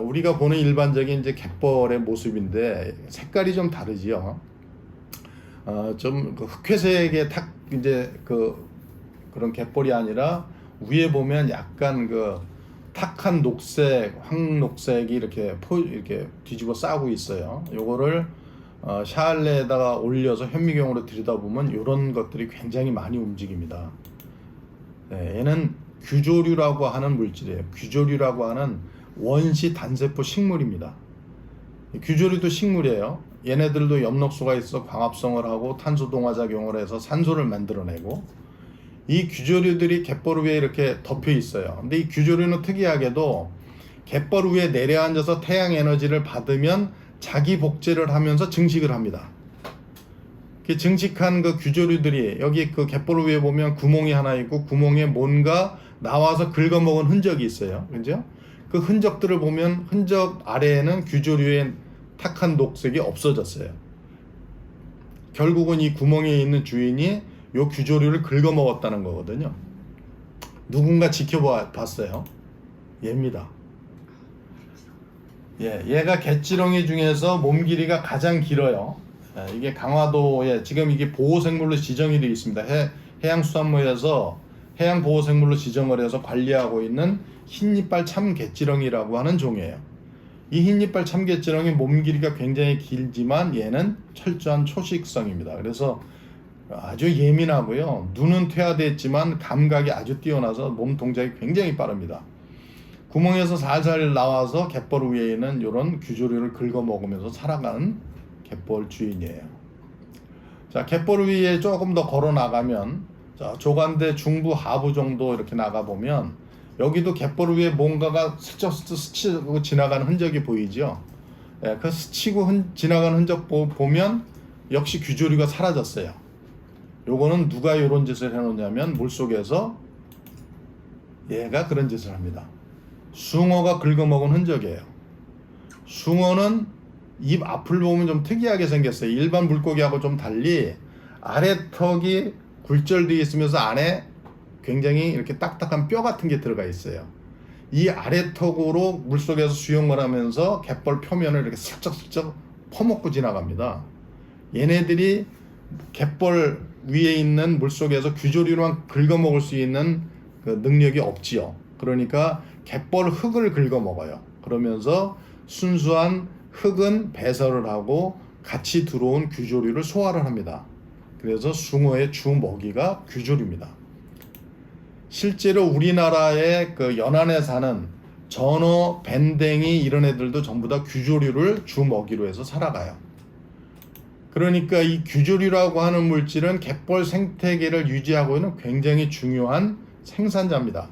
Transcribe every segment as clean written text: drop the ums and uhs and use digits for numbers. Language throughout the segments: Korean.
우리가 보는 일반적인 이제 갯벌의 모습인데 색깔이 좀 다르지요. 좀그 흑회색의 이제 그런 갯벌이 아니라 위에 보면 약간 그 탁한 녹색, 황녹색이 이렇게 뒤집어 싸고 있어요. 요거를 샤알레에다가 올려서 현미경으로 들여다보면 이런 것들이 굉장히 많이 움직입니다. 네, 얘는 규조류라고 하는 물질이에요. 규조류라고 하는 원시 단세포 식물입니다. 규조류도 식물이에요. 얘네들도 엽록소가 있어 광합성을 하고 탄소 동화 작용을 해서 산소를 만들어내고, 이 규조류들이 갯벌 위에 이렇게 덮여 있어요. 근데 이 규조류는 특이하게도 갯벌 위에 내려앉아서 태양 에너지를 받으면 자기 복제를 하면서 증식을 합니다. 그 증식한 그 규조류들이 여기 그 갯벌 위에 보면 구멍이 하나 있고 구멍에 뭔가 나와서 긁어먹은 흔적이 있어요. 그죠? 그 흔적들을 보면 흔적 아래에는 규조류의 탁한 녹색이 없어졌어요. 결국은 이 구멍에 있는 주인이 요 규조류를 긁어먹었다는 거거든요. 누군가 지켜봤어요. 얘입니다. 얘가 갯지렁이 중에서 몸 길이가 가장 길어요. 이게 강화도에 지금 이게 보호생물로 지정이 되어 있습니다. 해양수산부에서 해양보호생물로 지정을 해서 관리하고 있는 흰이빨 참갯지렁이라고 하는 종이에요. 이 흰이빨 참갯지렁이 몸 길이가 굉장히 길지만 얘는 철저한 초식성입니다. 그래서 아주 예민하고요. 눈은 퇴화됐지만 감각이 아주 뛰어나서 몸 동작이 굉장히 빠릅니다. 구멍에서 살살 나와서 갯벌 위에 있는 이런 규조류를 긁어 먹으면서 살아가는 갯벌 주인이에요. 자, 갯벌 위에 조금 더 걸어 나가면, 자, 조간대 중부 하부 정도 이렇게 나가 보면 여기도 갯벌 위에 뭔가가 슬쩍슬쩍 스치고 지나가는 흔적이 보이죠. 그 스치고 지나가는 흔적 보면 역시 규조류가 사라졌어요. 요거는 누가 이런 짓을 해놓냐면 물속에서 얘가 그런 짓을 합니다. 숭어가 긁어먹은 흔적이에요. 숭어는 입 앞을 보면 좀 특이하게 생겼어요. 일반 물고기하고 좀 달리 아래 턱이 굴절되어 있으면서 안에 굉장히 이렇게 딱딱한 뼈 같은 게 들어가 있어요. 이 아래 턱으로 물속에서 수영을 하면서 갯벌 표면을 이렇게 슬쩍슬쩍 퍼먹고 지나갑니다. 얘네들이 갯벌 위에 있는 물속에서 규조류만 긁어먹을 수 있는 그 능력이 없지요. 그러니까 갯벌 흙을 긁어먹어요. 그러면서 순수한 흙은 배설을 하고 같이 들어온 규조류를 소화를 합니다. 그래서 숭어의 주 먹이가 규조류입니다. 실제로 우리나라의 그 연안에 사는 전어, 밴댕이 이런 애들도 전부 다 규조류를 주 먹이로 해서 살아가요. 그러니까 이 규조류라고 하는 물질은 갯벌 생태계를 유지하고 있는 굉장히 중요한 생산자입니다.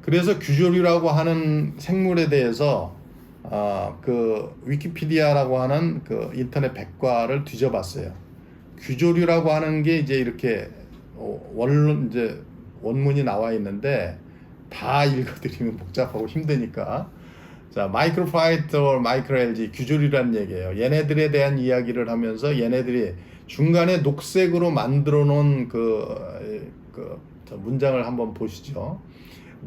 그래서 규조류라고 하는 생물에 대해서 그 위키피디아라고 하는 그 인터넷 백과를 뒤져봤어요. 규조류라고 하는 게 이제 이렇게 원문이 나와 있는데 다 읽어드리면 복잡하고 힘드니까, 자, 마이크로파이터, 마이크로알지, 규조류라는 얘기예요. 얘네들에 대한 이야기를 하면서 얘네들이 중간에 녹색으로 만들어 놓은 문장을 한번 보시죠.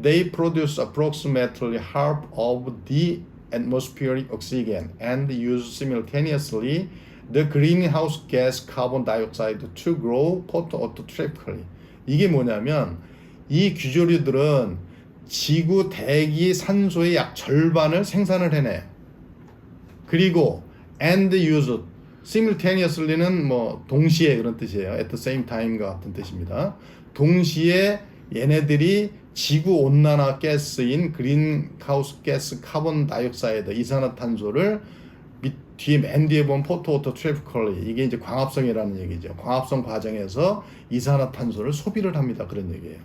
They produce approximately half of the atmospheric oxygen and use simultaneously the greenhouse gas carbon dioxide to grow phototrophically. 이게 뭐냐면 이 규조류들은 지구 대기 산소의 약 절반을 생산을 해내요. 그리고 and use, simultaneously는 뭐 동시에 그런 뜻이에요. at the same time과 같은 뜻입니다. 동시에 얘네들이 지구 온난화 가스인 그린하우스 가스 카본 다이옥사이드 이산화탄소를 뒤에 맨 뒤에 보면 포토오토트래피컬리, 이게 이제 광합성이라는 얘기죠. 광합성 과정에서 이산화탄소를 소비를 합니다. 그런 얘기예요.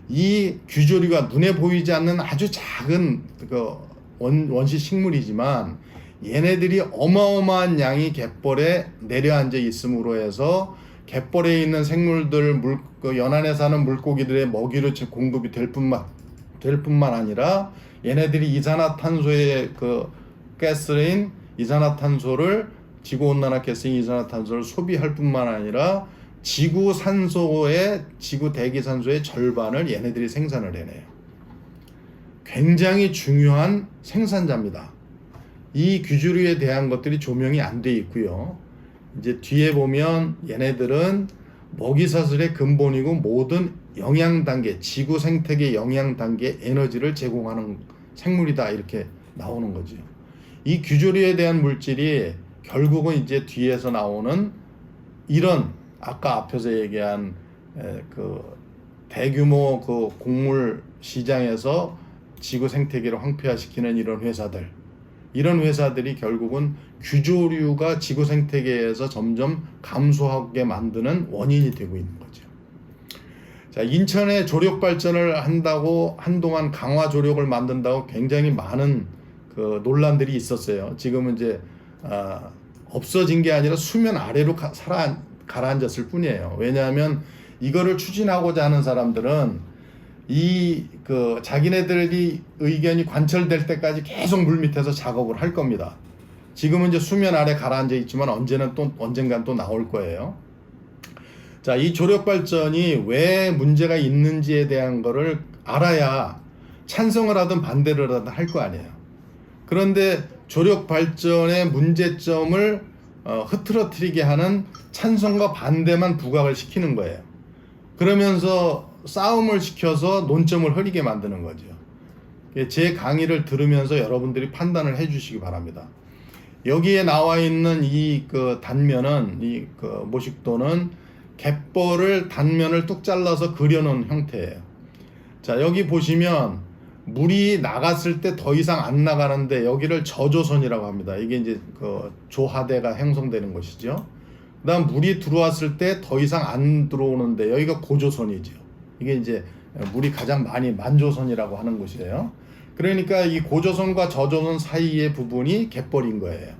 이 규조류가 눈에 보이지 않는 아주 작은 그 원시 식물이지만 얘네들이 어마어마한 양이 갯벌에 내려앉아 있음으로 해서 갯벌에 있는 생물들, 연안에 사는 물고기들의 먹이로 공급이 될 뿐만 아니라 얘네들이 이산화탄소의 그 가스인 이산화탄소를, 지구온난화 가스인 이산화탄소를 소비할 뿐만 아니라 지구 산소의, 지구 대기 산소의 절반을 얘네들이 생산을 해내요. 굉장히 중요한 생산자입니다. 이 규조류에 대한 것들이 조명이 안 돼 있고요. 이제 뒤에 보면 얘네들은 먹이사슬의 근본이고 모든 영양 단계, 지구 생태계 영양 단계 에너지를 제공하는 생물이다 이렇게 나오는 거죠. 이 규조류에 대한 물질이 결국은 이제 뒤에서 나오는 이런 아까 앞에서 얘기한 그 대규모 그 곡물 시장에서 지구 생태계를 황폐화시키는 이런 회사들이 결국은 규조류가 지구 생태계에서 점점 감소하게 만드는 원인이 되고 있는 거죠. 자, 인천에 조력 발전을 한다고 한동안 강화 조력을 만든다고 굉장히 많은 그 논란들이 있었어요. 지금은 이제 없어진 게 아니라 수면 아래로 가라앉았을 뿐이에요. 왜냐하면 이거를 추진하고자 하는 사람들은 자기네들이 의견이 관철될 때까지 계속 물 밑에서 작업을 할 겁니다. 지금은 이제 수면 아래 가라앉아 있지만 언젠간 또 나올 거예요. 자, 이 조력 발전이 왜 문제가 있는지에 대한 거를 알아야 찬성을 하든 반대를 하든 할 거 아니에요. 그런데 조력 발전의 문제점을 흐트러뜨리게 하는 찬성과 반대만 부각을 시키는 거예요. 그러면서 싸움을 시켜서 논점을 흐리게 만드는 거죠. 제 강의를 들으면서 여러분들이 판단을 해 주시기 바랍니다. 여기에 나와 있는 단면은 모식도는 갯벌을 단면을 뚝 잘라서 그려놓은 형태예요. 자, 여기 보시면 물이 나갔을 때 더 이상 안 나가는데 여기를 저조선이라고 합니다. 이게 이제 그 조하대가 형성되는 것이죠. 그다음 물이 들어왔을 때 더 이상 안 들어오는데 여기가 고조선이죠. 이게 이제 물이 가장 많이 만조선이라고 하는 곳이에요. 그러니까 이 고조선과 저조선 사이의 부분이 갯벌인 거예요.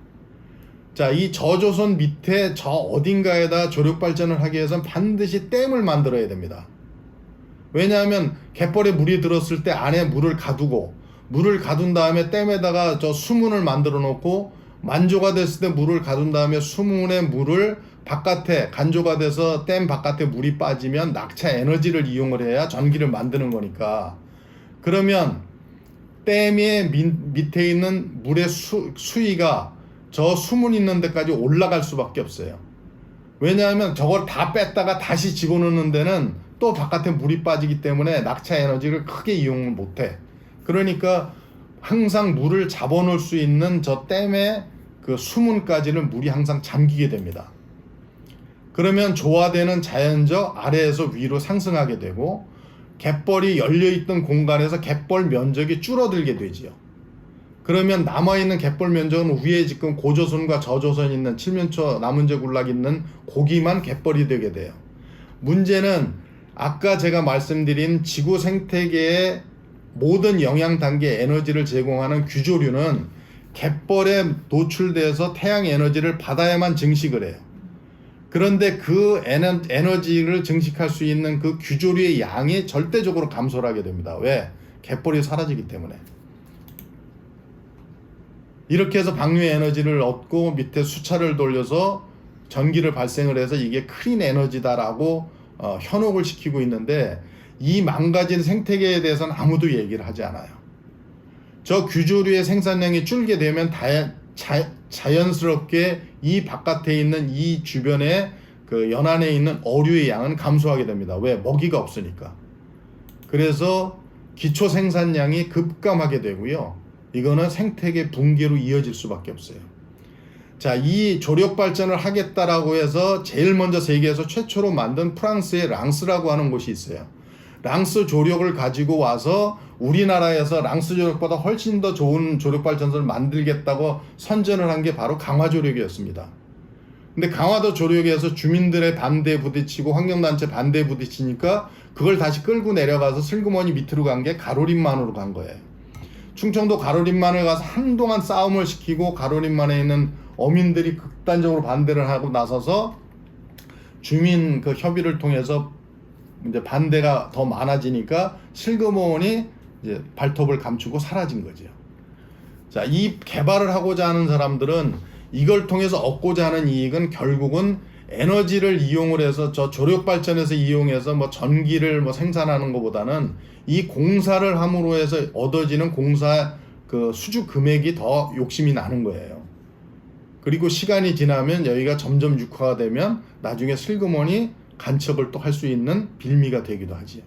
자, 이 저조선 밑에 저 어딘가에다 조력 발전을 하기 위해서는 반드시 댐을 만들어야 됩니다. 왜냐하면 갯벌에 물이 들었을 때 안에 물을 가둔 다음에 댐에다가 저 수문을 만들어 놓고 만조가 됐을 때 물을 가둔 다음에 수문의 물을 바깥에 간조가 돼서 댐 바깥에 물이 빠지면 낙차 에너지를 이용을 해야 전기를 만드는 거니까, 그러면 댐의 밑에 있는 물의 수위가 저 수문 있는 데까지 올라갈 수밖에 없어요. 왜냐하면 저걸 다 뺐다가 다시 집어넣는 데는 또 바깥에 물이 빠지기 때문에 낙차 에너지를 크게 이용을 못해. 그러니까 항상 물을 잡아놓을 수 있는 저 댐의 그 수문까지는 물이 항상 잠기게 됩니다. 그러면 조화되는 자연적 아래에서 위로 상승하게 되고 갯벌이 열려있던 공간에서 갯벌 면적이 줄어들게 되지요. 그러면 남아있는 갯벌 면적은 위에 지금 고조선과 저조선 있는 칠면초 남은제 군락 있는 고기만 갯벌이 되게 돼요. 문제는 아까 제가 말씀드린 지구 생태계의 모든 영양 단계 에너지를 제공하는 규조류는 갯벌에 노출돼서 태양 에너지를 받아야만 증식을 해요. 그런데 그 에너지를 증식할 수 있는 그 규조류의 양이 절대적으로 감소를 하게 됩니다. 왜? 갯벌이 사라지기 때문에. 이렇게 해서 방류의 에너지를 얻고 밑에 수차를 돌려서 전기를 발생을 해서 이게 클린 에너지다라고 현혹을 시키고 있는데, 이 망가진 생태계에 대해서는 아무도 얘기를 하지 않아요. 저 규조류의 생산량이 줄게 되면 자연스럽게 이 바깥에 있는 이 주변에 그 연안에 있는 어류의 양은 감소하게 됩니다. 왜? 먹이가 없으니까. 그래서 기초 생산량이 급감하게 되고요. 이거는 생태계 붕괴로 이어질 수밖에 없어요. 자, 이 조력 발전을 하겠다라고 해서 제일 먼저 세계에서 최초로 만든 프랑스의 랑스라고 하는 곳이 있어요. 랑스 조력을 가지고 와서 우리나라에서 랑스 조력보다 훨씬 더 좋은 조력 발전소를 만들겠다고 선전을 한 게 바로 강화 조력이었습니다. 근데 강화도 조력에서 주민들의 반대에 부딪히고 환경단체 반대에 부딪히니까 그걸 다시 끌고 내려가서 슬그머니 밑으로 간 게 가로림만으로 간 거예요. 충청도 가로림만을 가서 한동안 싸움을 시키고 가로림만에 있는 어민들이 극단적으로 반대를 하고 나서서 주민 그 협의를 통해서 이제 반대가 더 많아지니까 슬그머니 이제 발톱을 감추고 사라진 거죠. 자, 이 개발을 하고자 하는 사람들은 이걸 통해서 얻고자 하는 이익은 결국은 에너지를 이용을 해서 저 조력 발전에서 이용해서 뭐 전기를 뭐 생산하는 것보다는 이 공사를 함으로 해서 얻어지는 공사 그 수주 금액이 더 욕심이 나는 거예요. 그리고 시간이 지나면 여기가 점점 육화가 되면 나중에 슬그머니 간척을 또 할 수 있는 빌미가 되기도 하지요.